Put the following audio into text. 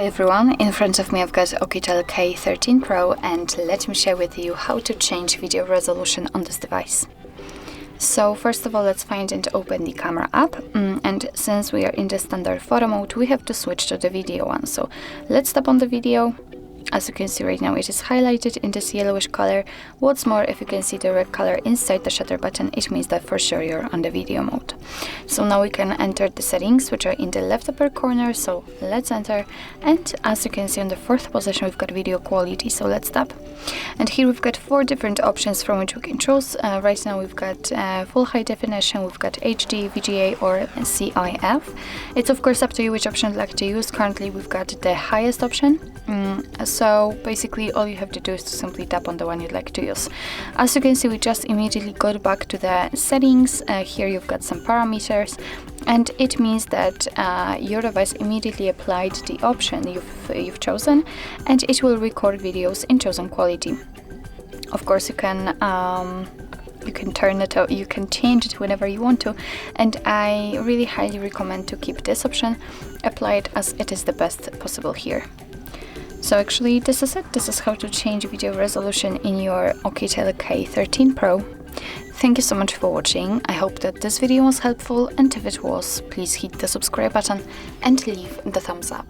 Hi everyone, in front of me I've got Oukitel K13 Pro and let me share with you how to change video resolution on this device. So first of all, let's find and open the camera app, and since we are in the standard photo mode, we have to switch to the video one. So let's tap on the video. As you can see right now, it is highlighted in this yellowish color. What's more, if you can see the red color inside the shutter button, it means that for sure you're on the video mode. So now we can enter the settings, which are in the left upper corner. So let's enter, and as you can see on the fourth position, we've got video quality. So let's tap, and here we've got 4 different options from which we can choose. Right now we've got full high definition, we've got HD, VGA or CIF. It's of course up to you which option you'd like to use. Currently we've got the highest option. So basically all you have to do is to simply tap on the one you'd like to use. As you can see, we just immediately got back to the settings. Here you've got some parameters, and it means that your device immediately applied the option you've chosen, and it will record videos in chosen quality. Of course you can turn it out, you can change it whenever you want to, and I really highly recommend to keep this option applied as it is the best possible here. So actually this is it. This is how to change video resolution in your Oukitel K13 Pro. Thank you so much for watching. I hope that this video was helpful, and if it was, please hit the subscribe button and leave the thumbs up.